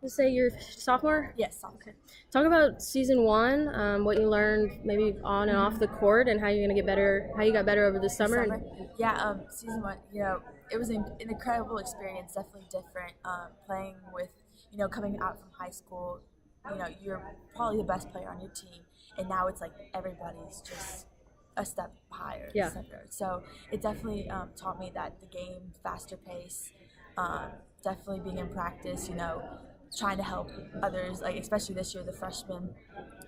Let's say you're sophomore. Yes. Okay. Talk about season one, what you learned maybe on and off the court, and how you're gonna get better. How you got better over the This summer. summer. Yeah, season one, it was an incredible experience, definitely different. Playing with, coming out from high school, you're probably the best player on your team, and now it's like everybody's just a step higher, Yeah. a step further. So it definitely taught me that the game, faster pace, definitely being in practice, trying to help others, like especially this year, the freshmen,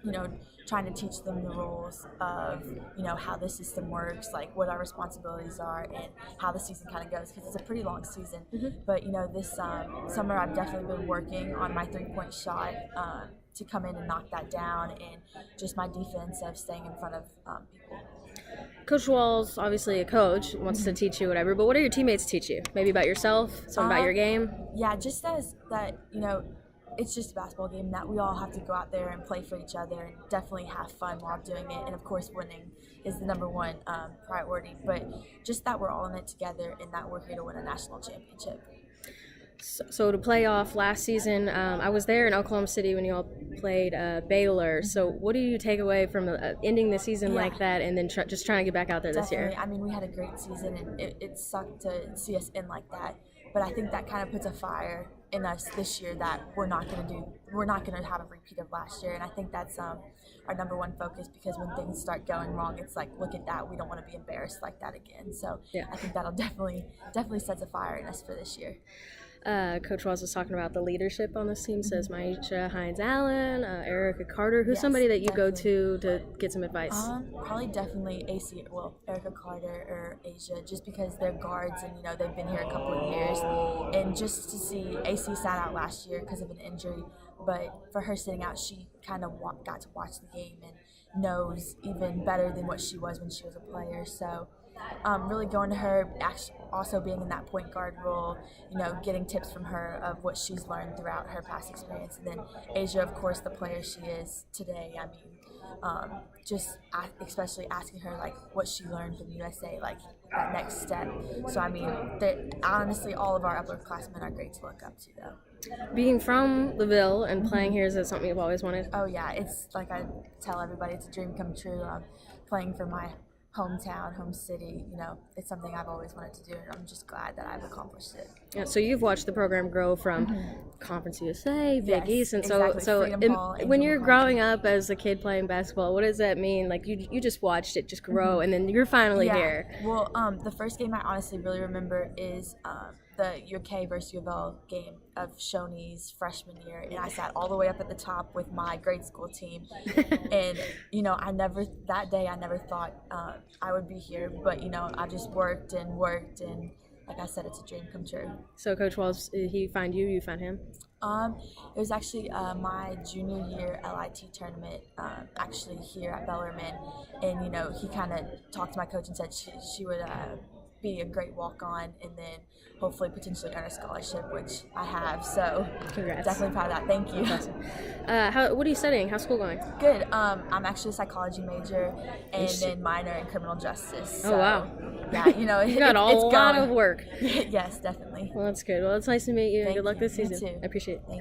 you know, trying to teach them the rules of, how the system works, like what our responsibilities are, and how the season kind of goes, because it's a pretty long season. But, this summer I've definitely been working on my 3-point shot to come in and knock that down, and just my defense of staying in front of people. Coach Wall's obviously a coach, wants to teach you whatever, but what do your teammates teach you? Maybe about yourself, something about your game? Yeah, just as that, it's just a basketball game that we all have to go out there and play for each other and definitely have fun while doing it. And of course, winning is the number one priority, but just that we're all in it together and that we're here to win a national championship. So to play off last season, I was there in Oklahoma City when you all played Baylor. So what do you take away from ending the season like that, and then just trying to get back out there this year? I mean, we had a great season, and it sucked to see us end like that. But I think that kind of puts a fire in us this year that we're not going to have a repeat of last year. And I think that's our number one focus, because when things start going wrong, it's like, look at that, we don't want to be embarrassed like that again. So yeah. I think that'll definitely sets a fire in us for this year. Coach Wells was talking about the leadership on this team. Says Maisha Hines-Allen, Erica Carter. Who's somebody that you definitely go to get some advice? Probably definitely Erica Carter or Asia, just because they're guards and they've been here a couple of years, and just to see AC sat out last year because of an injury, but for her sitting out, she kind of got to watch the game and knows even better than what she was when she was a player. So really going to her, also being in that point guard role, getting tips from her of what she's learned throughout her past experience. And then Asia, of course, the player she is today. I mean, especially asking her like what she learned from USA, like that next step. So I mean, honestly, all of our upperclassmen are great to look up to, though. Being from Louisville and playing here, is that something you've always wanted? Oh yeah, it's like I tell everybody, it's a dream come true. Playing for my hometown, home city, it's something I've always wanted to do, and I'm just glad that I've accomplished it. Yeah, so you've watched the program grow from Conference USA, Big East, and exactly. When you're growing up as a kid playing basketball, what does that mean? Like you just watched it just grow, and then you're finally here. Well, the first game I honestly really remember is the UK versus U of L game of Shoney's freshman year, and I sat all the way up at the top with my grade school team, and I never thought I would be here, but I just worked, and like I said, it's a dream come true. So Coach Walls, he found you, you found him? It was actually my junior year LIT tournament, actually here at Bellarmine, and he kind of talked to my coach and said she would be a great walk-on, and then hopefully potentially earn a scholarship, which I have. So congrats. Definitely proud of that. Thank you. Awesome. What are you studying? How's school going? Good. I'm actually a psychology major, and then minor in criminal justice. So, oh wow. Yeah, you got a lot of work. Yes, definitely. Well, that's good. Well, it's nice to meet you. Thank Good luck you. this season. You too. I appreciate it. Thank you.